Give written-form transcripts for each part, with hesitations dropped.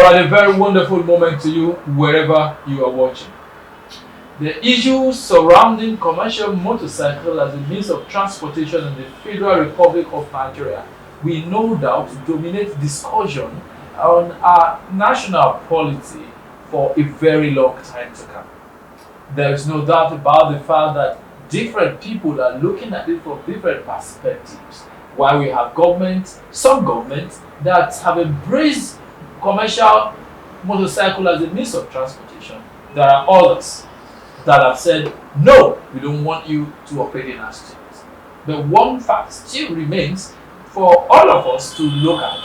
Alright, a very wonderful moment to you wherever you are watching. The issues surrounding commercial motorcycle as a means of transportation in the Federal Republic of Nigeria will no doubt dominate discussion on our national polity for a very long time to come. There is no doubt about the fact that different people are looking at it from different perspectives. While we have some governments that have embraced commercial motorcycle as a means of transportation, there are others that have said, no, we don't want you to operate in our streets. But one fact still remains for all of us to look at.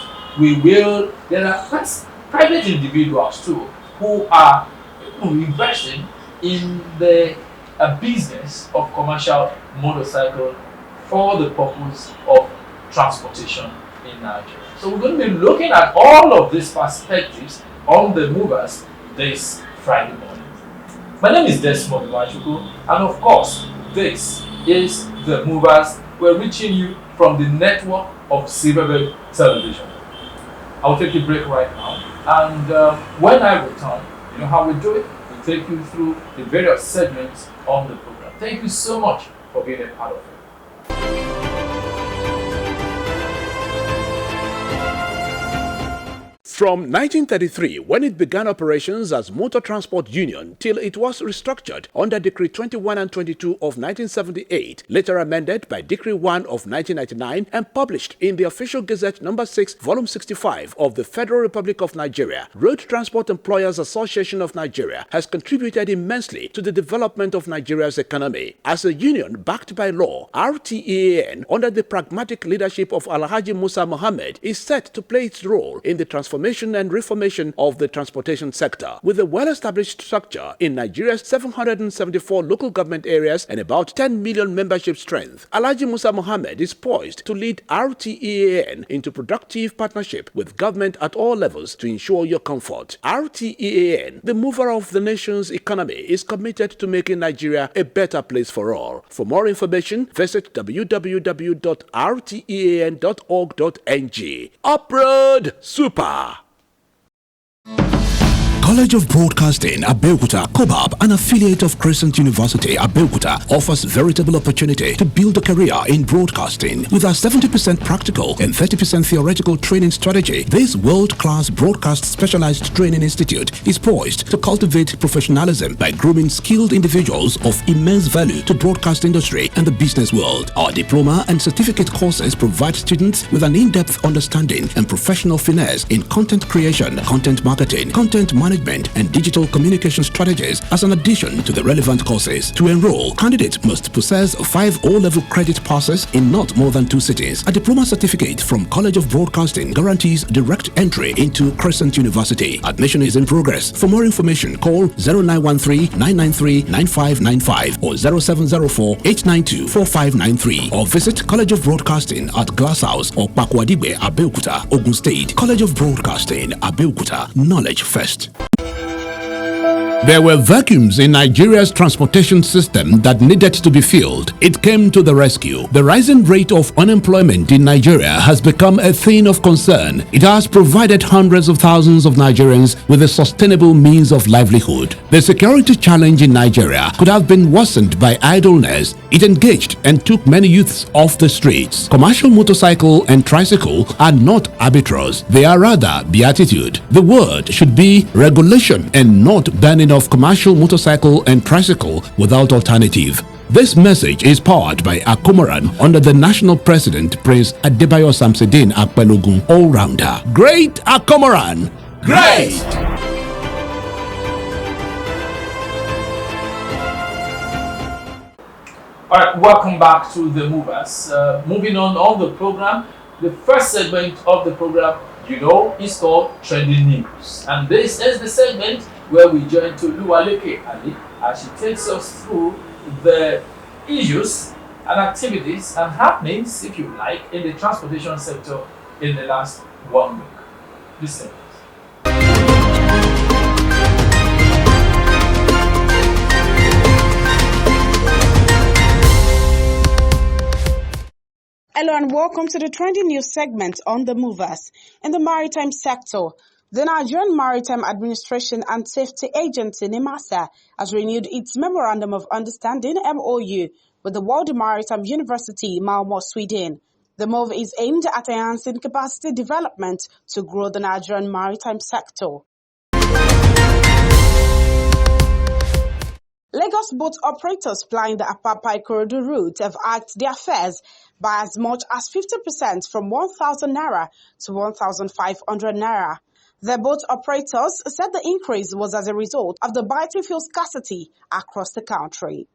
There are private individuals too who are investing in the business of commercial motorcycle for the purpose of transportation in Nigeria. So we're going to be looking at all of these perspectives on the Movers this Friday morning. My name is Desmond Machuku, and of course, this is the Movers. We're reaching you from the network of Silverbird Television. I'll take a break right now, and when I return, you know how we do it? We take you through the various segments on the program. Thank you so much for being a part of it. From 1933, when it began operations as Motor Transport Union, till it was restructured under Decree 21 and 22 of 1978, later amended by Decree 1 of 1999 and published in the Official Gazette No. 6, Volume 65 of the Federal Republic of Nigeria, Road Transport Employers Association of Nigeria has contributed immensely to the development of Nigeria's economy. As a union backed by law, RTEAN, under the pragmatic leadership of Alhaji Musa Mohammed, is set to play its role in the transformation and reformation of the transportation sector. With a well-established structure in Nigeria's 774 local government areas and about 10 million membership strength, Alhaji Musa Mohammed is poised to lead RTEAN into productive partnership with government at all levels to ensure your comfort. RTEAN, the mover of the nation's economy, is committed to making Nigeria a better place for all. For more information, visit www.rtean.org.ng. Uproad Super! College of Broadcasting, Abeokuta, COBAB, an affiliate of Crescent University, Abeokuta, offers veritable opportunity to build a career in broadcasting. With our 70% practical and 30% theoretical training strategy, this world-class broadcast specialized training institute is poised to cultivate professionalism by grooming skilled individuals of immense value to broadcast industry and the business world. Our diploma and certificate courses provide students with an in-depth understanding and professional finesse in content creation, content marketing, content management, and digital communication strategies as an addition to the relevant courses. To enroll, candidate must possess 5 O-level credit passes in not more than 2 sittings. A diploma certificate from College of Broadcasting guarantees direct entry into Crescent University. Admission is in progress. For more information, call 0913-993-9595 or 0704-892-4593 or visit College of Broadcasting at Glass House or Pakwadibe, Abeokuta, Ogun State. College of Broadcasting, Abeokuta. Knowledge first. There were vacuums in Nigeria's transportation system that needed to be filled. It came to the rescue. The rising rate of unemployment in Nigeria has become a thing of concern. It has provided hundreds of thousands of Nigerians with a sustainable means of livelihood. The security challenge in Nigeria could have been worsened by idleness. It engaged and took many youths off the streets. Commercial motorcycle and tricycle are not arbitrage. They are rather beatitude. The word should be regulation and not banning of commercial motorcycle and tricycle without alternative. This message is powered by Akomaran under the national president, Prince Adebayo Samsudeen Akpelogun, all-rounder. Great Akomaran! Great! Alright, welcome back to the Movers. Moving on the program, the first segment of the program, is called Trending News. And this is the segment where we join to Lualeke Ali as she takes us through the issues and activities and happenings, if you like, in the transportation sector in the last 1 week. Listen. Hello and welcome to the trending news segment on the Movers. In the maritime sector, The Nigerian Maritime Administration and Safety Agency (NIMASA) has renewed its Memorandum of Understanding (MOU) with the World Maritime University, Malmö, Sweden. The move is aimed at enhancing capacity development to grow the Nigerian maritime sector. Lagos boat operators plying the Apapa-Ikorodu route have hiked their fares by as much as 50% from 1,000 naira to 1,500 naira. The boat operators said the increase was as a result of the biting fuel scarcity across the country.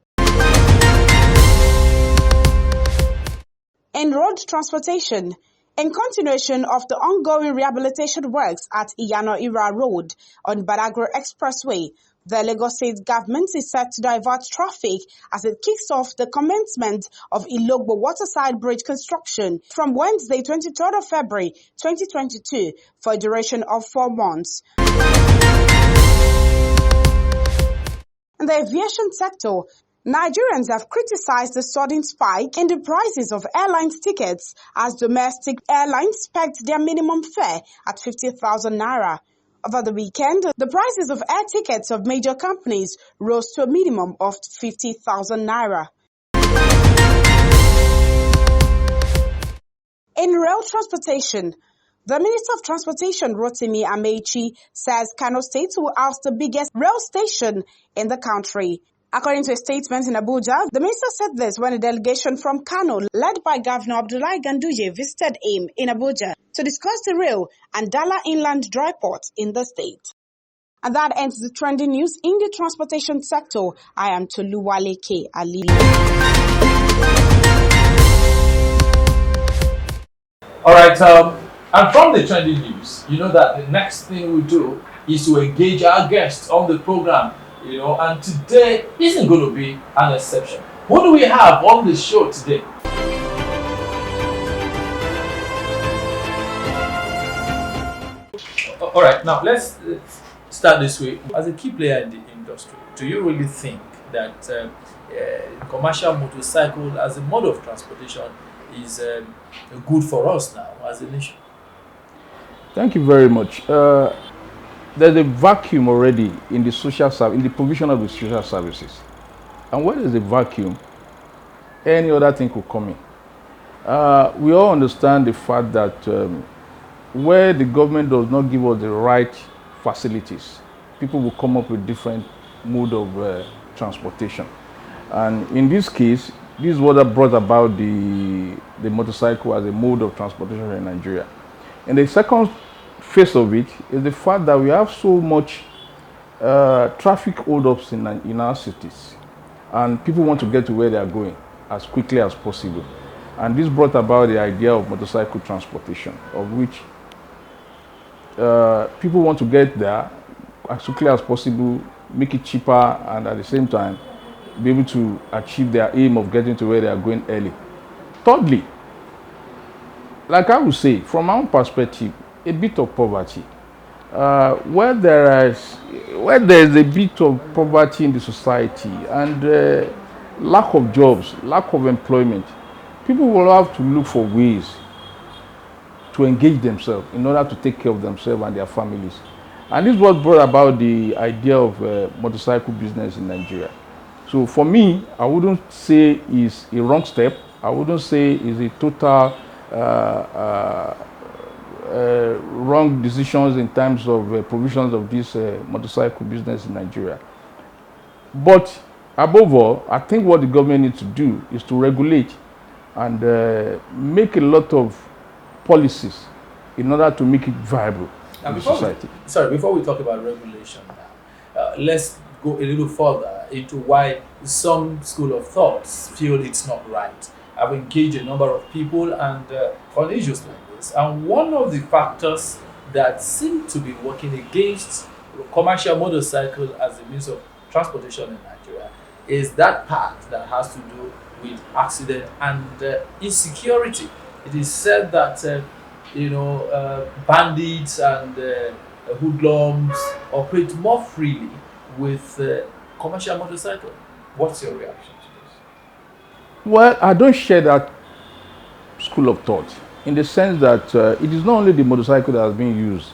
In road transportation, in continuation of the ongoing rehabilitation works at Iyano-Ira Road on Badagry Expressway, the Lagos State government is set to divert traffic as it kicks off the commencement of Ilogbo Waterside Bridge construction from Wednesday, 23rd of February 2022 for a duration of 4 months. In the aviation sector, Nigerians have criticized the sudden spike in the prices of airlines tickets as domestic airlines pegged their minimum fare at 50,000 naira. Over the weekend, the prices of air tickets of major companies rose to a minimum of 50,000 naira. In rail transportation, the Minister of Transportation, Rotimi Amechi, says Kano State will house the biggest rail station in the country. According to a statement in Abuja, the minister said this when a delegation from Kano, led by Governor Abdullahi Ganduje, visited him in Abuja to discuss the rail and Dala Inland Dry Port in the state. And that ends the trending news in the transportation sector. I am Toluwale K. Ali. All right, and from the trending news, you know that the next thing we do is to engage our guests on the program. And today isn't going to be an exception. Who do we have on the show today? All right, now let's start this way. As a key player in the industry, do you really think that commercial motorcycle as a mode of transportation is good for us now as a nation? Thank you very much. There's a vacuum already in the in the provision of the social services. And where there's a vacuum, any other thing could come in. We all understand the fact that where the government does not give us the right facilities, people will come up with different mode of transportation. And in this case, this is what brought about the motorcycle as a mode of transportation in Nigeria. And the second phase of it is the fact that we have so much traffic holdups in our cities, and people want to get to where they are going as quickly as possible. And this brought about the idea of motorcycle transportation, of which people want to get there as quickly as possible, make it cheaper, and at the same time be able to achieve their aim of getting to where they are going early. Thirdly, like I would say, from our own perspective, a bit of poverty. Where there is a bit of poverty in the society and lack of jobs, lack of employment, people will have to look for ways to engage themselves in order to take care of themselves and their families. And this is what brought about the idea of motorcycle business in Nigeria. So for me, I wouldn't say it's a wrong step. I wouldn't say it's a total wrong decisions in terms of provisions of this motorcycle business in Nigeria. But above all, I think what the government needs to do is to regulate and make a lot of policies in order to make it viable in society. Before we talk about regulation now, let's go a little further into why some school of thoughts feel it's not right. I've engaged a number of people and on issues like this, and one of the factors that seem to be working against commercial motorcycle as a means of transportation in Nigeria is that part that has to do with accident and insecurity. It is said that bandits and hoodlums operate more freely with commercial motorcycle. What's your reaction to this? Well, I don't share that school of thought in the sense that it is not only the motorcycle that has been used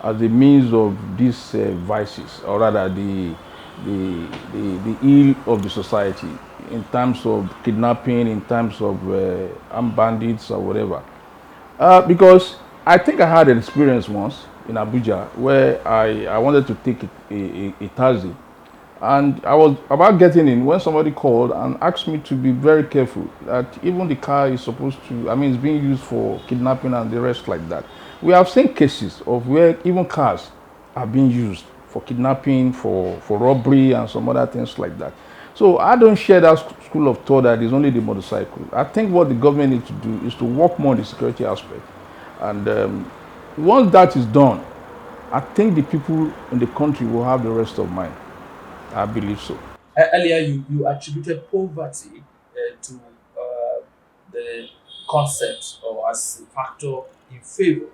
as a means of these vices, or rather the ill of the society, in terms of kidnapping, in terms of armed bandits or whatever. Because I think I had an experience once in Abuja where I wanted to take a taxi, and I was about getting in when somebody called and asked me to be very careful that even the car is supposed to, I mean, it's being used for kidnapping and the rest like that. We have seen cases of where even cars are being used for kidnapping, for robbery, and some other things like that. So I don't share that school of thought that it's only the motorcycle. I think what the government needs to do is to work more on the security aspect. And once that is done, I think the people in the country will have the rest of mind. I believe so. Earlier, you attributed poverty to the concept or as a factor in favor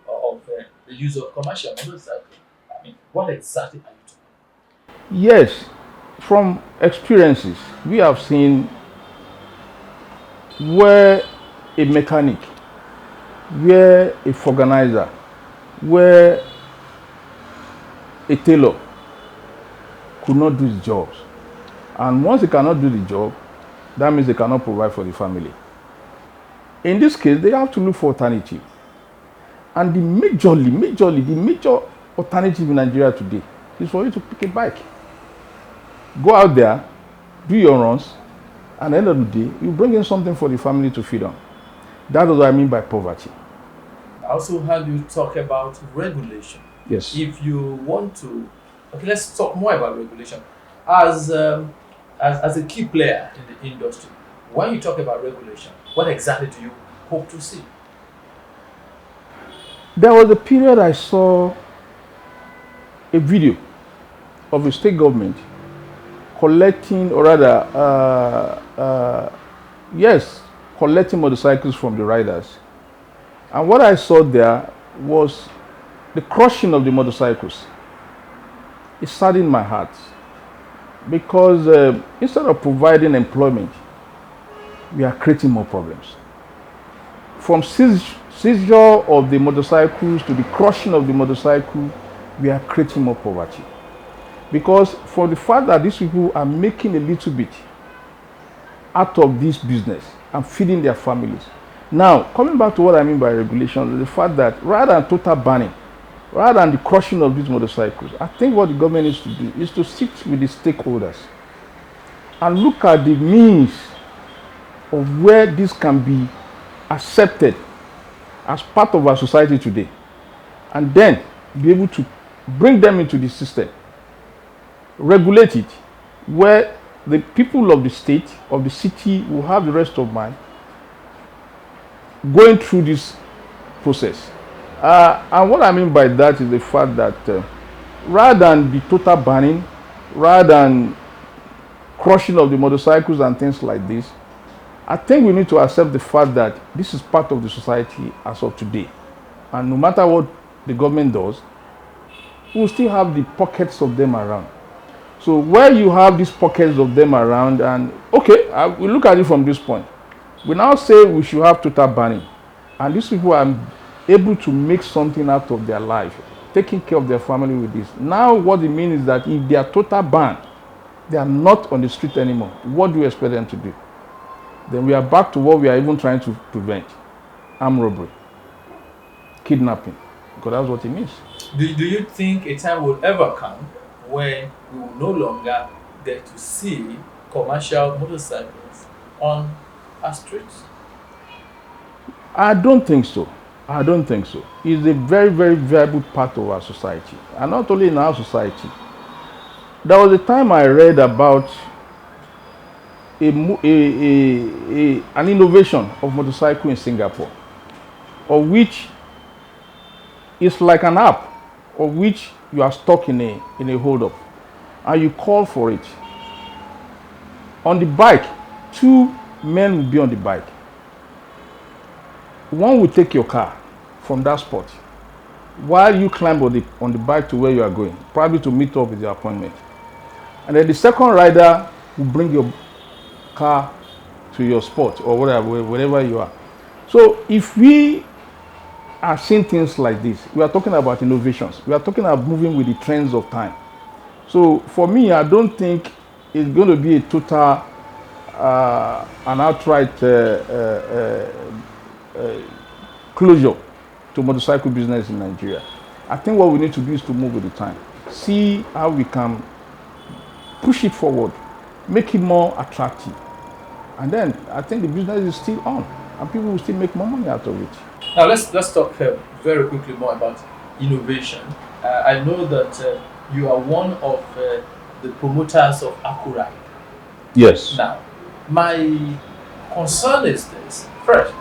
of the use of commercial motorcycle. I mean, what exactly are you talking Yes, from experiences, we have seen where a mechanic, where a organizer, where a tailor could not do his jobs. And once they cannot do the job, that means they cannot provide for the family. In this case, they have to look for alternative. And the major alternative in Nigeria today is for you to pick a bike. Go out there, do your runs, and at the end of the day, you bring in something for the family to feed on. That is what I mean by poverty. I also heard you talk about regulation. Yes. If you want to, okay, let's talk more about regulation. As a key player in the industry, when you talk about regulation, what exactly do you hope to see? There was a period I saw a video of a state government collecting, or rather, collecting motorcycles from the riders. And what I saw there was the crushing of the motorcycles. It saddened my heart because instead of providing employment, we are creating more problems. From seizure of the motorcycles to the crushing of the motorcycle, we are creating more poverty. Because for the fact that these people are making a little bit out of this business and feeding their families. Now, coming back to what I mean by regulation, the fact that rather than total banning, rather than the crushing of these motorcycles, I think what the government needs to do is to sit with the stakeholders and look at the means of where this can be accepted as part of our society today, and then be able to bring them into the system, regulate it, where the people of the state, of the city, will have the rest of mind going through this process. And what I mean by that is the fact that rather than the total banning, rather than crushing of the motorcycles and things like this, I think we need to accept the fact that this is part of the society as of today. And no matter what the government does, we will still have the pockets of them around. So where you have these pockets of them around, and okay, we look at it from this point. We now say we should have total banning. And these people are able to make something out of their life, taking care of their family with this. Now what it means is that if they are total banned, they are not on the street anymore. What do you expect them to do? Then we are back to what we are even trying to prevent: armed robbery, kidnapping, because that's what it means. Do you think a time will ever come when we will no longer get to see commercial motorcycles on our streets? I don't think so. I don't think so. It's a very, very valuable part of our society, and not only in our society. There was a time I read about an innovation of motorcycle in Singapore, of which is like an app, of which you are stuck in a hold-up, and you call for it. On the bike, two men will be on the bike. One will take your car from that spot while you climb on the bike to where you are going, probably to meet up with your appointment. And then the second rider will bring your car to your spot or wherever you are. So if we are seeing things like this. We are talking about innovations. We are talking about moving with the trends of time. So for me, I don't think it's going to be a total, an outright closure to motorcycle business in Nigeria. I think what we need to do is to move with the time. See how we can push it forward, make it more attractive. And then I think the business is still on and people will still make more money out of it. Now let's talk very quickly more about innovation. I know that you are one of the promoters of Akuride. Yes. Now, my concern is this. First,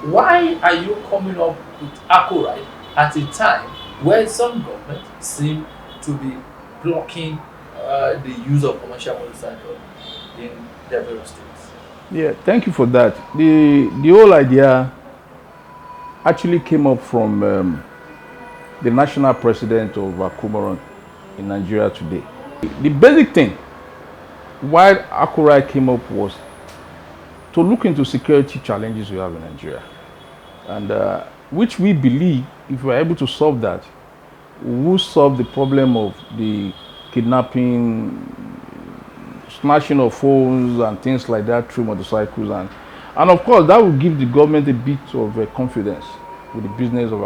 why are you coming up with Akuride at a time where some governments seem to be blocking the use of commercial motorcycles in their various states? Yeah, thank you for that. The whole idea actually came up from the national president of Akumoron in Nigeria today. The basic thing why Akuride came up was to look into security challenges we have in Nigeria, and which we believe if we are able to solve that, we will solve the problem of the kidnapping, smashing of phones and things like that through motorcycles, and of course that will give the government a bit of confidence with the business of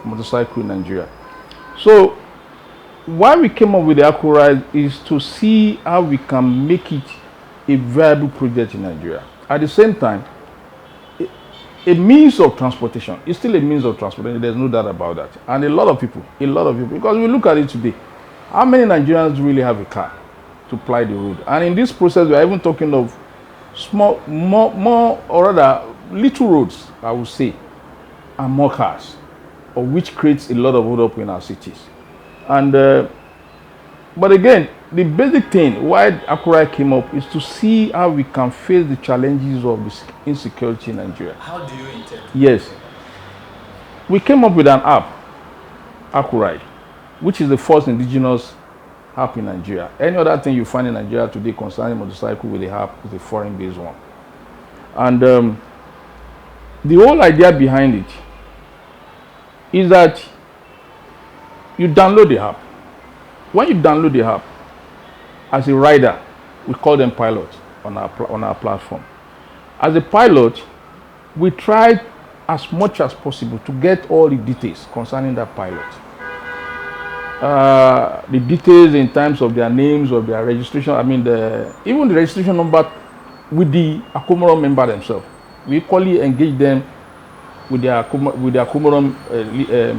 motorcycle in Nigeria. So why we came up with the Akuride is to see how we can make it a viable project in Nigeria. At the same time, a means of transportation is still a means of transportation. There's no doubt about that. And a lot of people, because we look at it today, how many Nigerians really have a car to ply the road? And in this process, we are even talking of small, more or rather little roads, I would say, and more cars, of which creates a lot of hold up in our cities. And but again, the basic thing why Akuride came up is to see how we can face the challenges of this insecurity in Nigeria. How do you intend? Yes, we came up with an app, Akuride, which is the first indigenous app in Nigeria. Any other thing you find in Nigeria today concerning motorcycle with the app is a foreign-based one. And the whole idea behind it is that you download the app. When you download the app, as a rider, we call them pilots on our platform. As a pilot, we try as much as possible to get all the details concerning that pilot. The details in terms of their names, of their registration, even the registration number with the Akumoron member themselves. We equally engage them with their Akumoron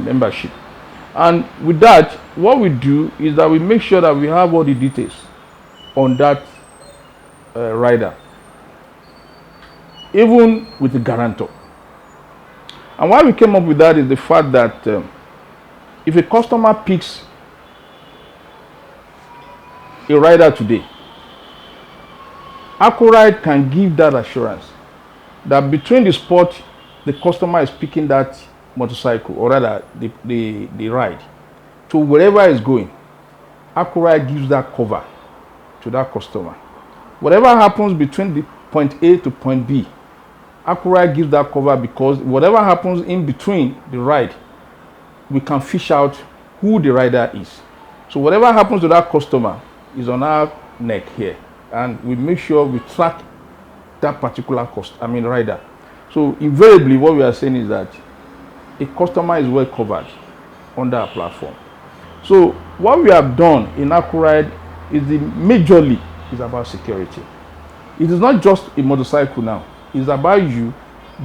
membership. And with that, what we do is that we make sure that we have all the details on that rider, even with the guarantor. And why we came up with that is the fact that if a customer picks a rider today, Akuride can give that assurance that between the spot the customer is picking that motorcycle, or rather the ride, to wherever it's going, Akuride gives that cover to that customer. Whatever happens between the point A to point B, Akuride gives that cover, because whatever happens in between the ride, we can fish out who the rider is. So whatever happens to that customer is on our neck here, and we make sure we track that particular rider. So invariably what we are saying is that a customer is well covered under our platform. So what we have done in Akuride is majorly is about security. It is not just a motorcycle now. It's about you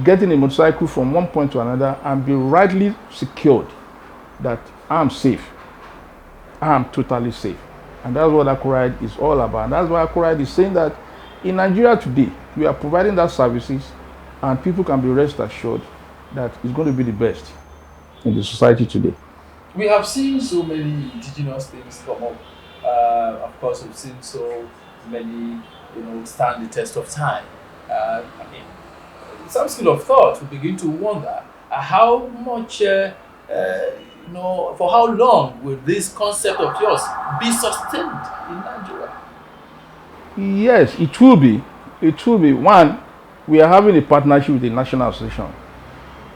getting a motorcycle from one point to another and be rightly secured that I'm safe. I'm totally safe. And that's what Akuride is all about. And that's why Akuride is saying that in Nigeria today, we are providing that services, and people can be rest assured that it's going to be the best in the society today. We have seen so many indigenous things come up. Of course, we've seen so many, stand the test of time. Some school of thought we begin to wonder how much, for how long will this concept of yours be sustained in Nigeria? Yes, it will be. It will be. One, we are having a partnership with the National Association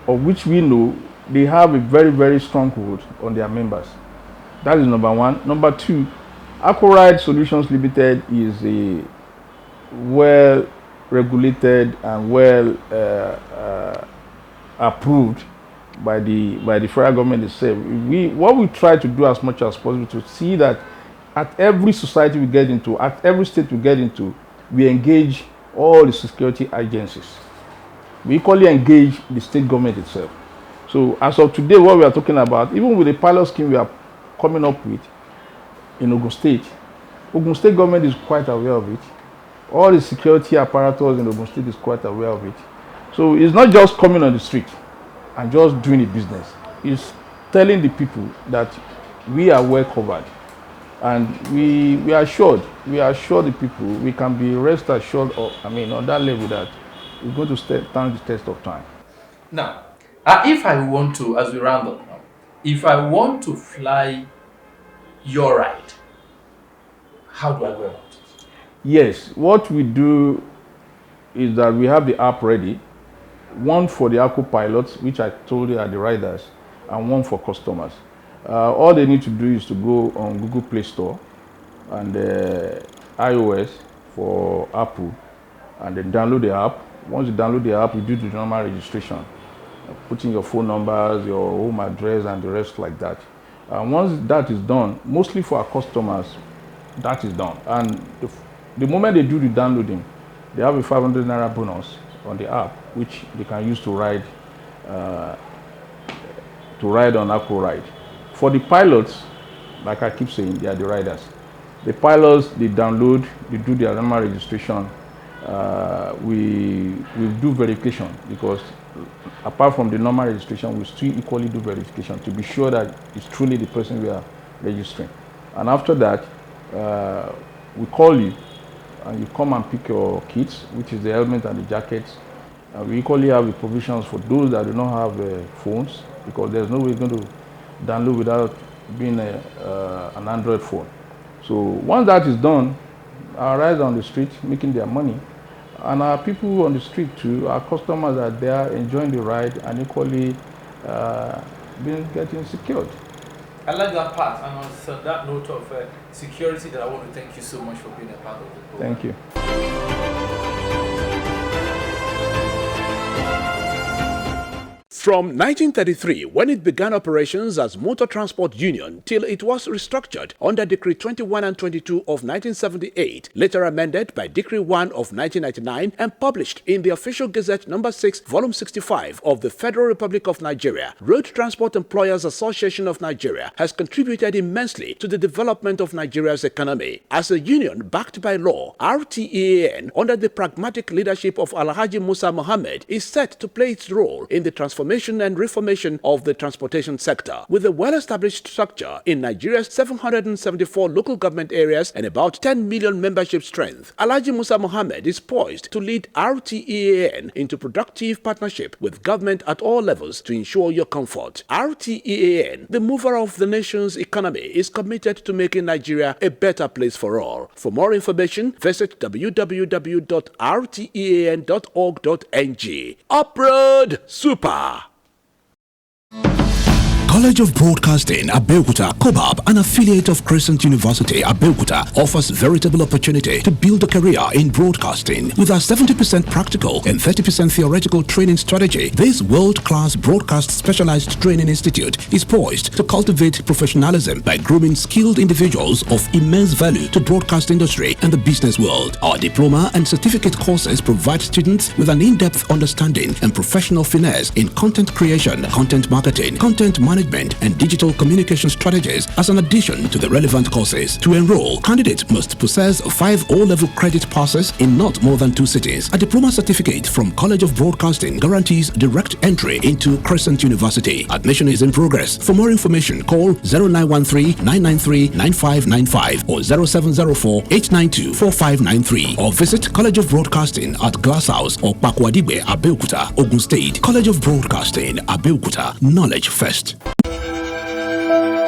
of which we know they have a very, very strong hold on their members. That is number one. Number two, Acoride Solutions Limited is a well-regulated and well approved by the federal government itself. What we try to do as much as possible to see that at every society we get into, at every state we get into, we engage all the security agencies. We equally engage the state government itself. So as of today, what we are talking about, even with the pilot scheme we are coming up with in Ogun State government is quite aware of it. All the security apparatus in Ogun State is quite aware of it. So it's not just coming on the street and just doing a business. It's telling the people that we are well covered. And we assure the people, we can be rest assured of, on that level that we're going to stand the test of time. Now, if I want to, as we round up now, if I want to fly your ride, how do I go about it? Yes, what we do is that we have the app ready, one for the Aqua pilots, which I told you are the riders, and one for customers. All they need to do is to go on Google Play Store and iOS for Apple, and then download the app. Once you download the app, you do the normal registration, putting your phone numbers, your home address, and the rest like that. Once that is done, mostly for our customers, that is done. And the moment they do the downloading, they have a 500 Naira bonus on the app, which they can use to ride on Acoride. For the pilots, like I keep saying, they are the riders. The pilots, they download, they do their normal registration. We do verification, because apart from the normal registration, we still equally do verification to be sure that it's truly the person we are registering. And after that, we call you and you come and pick your kits, which is the helmet and the jackets. We equally have the provisions for those that do not have phones, because there's no way going to download without being an Android phone. So once that is done, our riders on the street making their money, and our people on the street too, our customers are there enjoying the ride and equally getting secured. I like that part, and on that note of security, that I want to thank you so much for being a part of the program. Thank you. From 1933, when it began operations as Motor Transport Union, till it was restructured under Decree 21 and 22 of 1978, later amended by Decree 1 of 1999 and published in the Official Gazette No. 6, Volume 65 of the Federal Republic of Nigeria, Road Transport Employers Association of Nigeria has contributed immensely to the development of Nigeria's economy. As a union backed by law, RTEAN, under the pragmatic leadership of Alhaji Musa Mohammed, is set to play its role in the transformation and reformation of the transportation sector. With a well-established structure in Nigeria's 774 local government areas and about 10 million membership strength, Alhaji Musa Mohammed is poised to lead RTEAN into productive partnership with government at all levels to ensure your comfort. RTEAN, the mover of the nation's economy, is committed to making Nigeria a better place for all. For more information, visit www.rtean.org.ng. Uproad Super! College of Broadcasting, Abeokuta, COBAB, an affiliate of Crescent University, Abeokuta, offers veritable opportunity to build a career in broadcasting. With our 70% practical and 30% theoretical training strategy, this world-class broadcast specialized training institute is poised to cultivate professionalism by grooming skilled individuals of immense value to broadcast industry and the business world. Our diploma and certificate courses provide students with an in-depth understanding and professional finesse in content creation, content marketing, content management, and digital communication strategies as an addition to the relevant courses. To enroll, candidate must possess 5 O-level credit passes in not more than 2 sittings. A diploma certificate from College of Broadcasting guarantees direct entry into Crescent University. Admission is in progress. For more information, call 0913-993-9595 or 0704-892-4593 or visit College of Broadcasting at Glass House or Pakwadibe, Abeokuta, Ogun State. College of Broadcasting, Abeokuta. Knowledge first.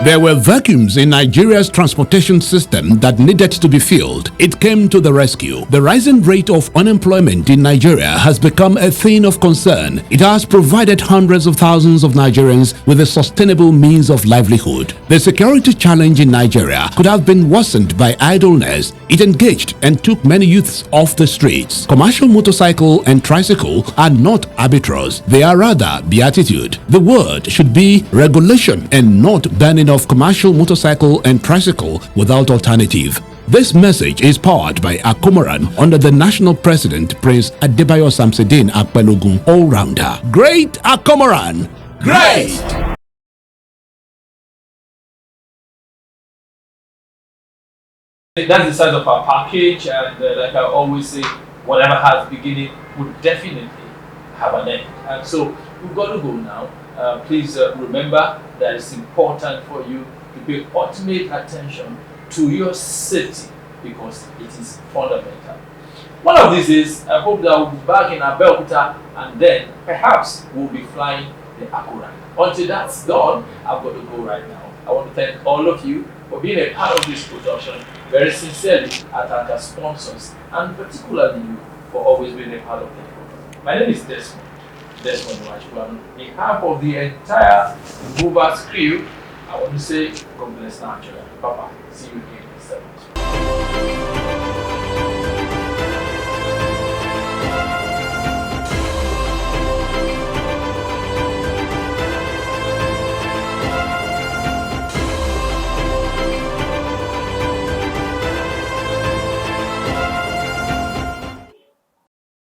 There were vacuums in Nigeria's transportation system that needed to be filled. It came to the rescue. The rising rate of unemployment in Nigeria has become a thing of concern. It has provided hundreds of thousands of Nigerians with a sustainable means of livelihood. The security challenge in Nigeria could have been worsened by idleness. It engaged and took many youths off the streets. Commercial motorcycle and tricycle are not arbitrage. They are rather beatitude. The word should be regulation and not banning of commercial motorcycle and tricycle without alternative. This message is powered by Akomaran under the national president Prince Adebayo Samsudeen Akpelogun all-rounder. Great Akomaran! Great! That's the size of our package, and like I always say, whatever has beginning would definitely have an end. And so we've got to go now. Please remember that it's important for you to pay ultimate attention to your safety because it is fundamental. One of these days, I hope that we'll be back in Abeokuta and then perhaps we'll be flying the Akura. Until that's done, I've got to go right now. I want to thank all of you for being a part of this production. Very sincerely, I thank our sponsors and particularly you for always being a part of the program. My name is Desmond Wachua. On behalf of the entire Movers crew, I want to say God bless Nigeria. Bye-bye. See you again next time.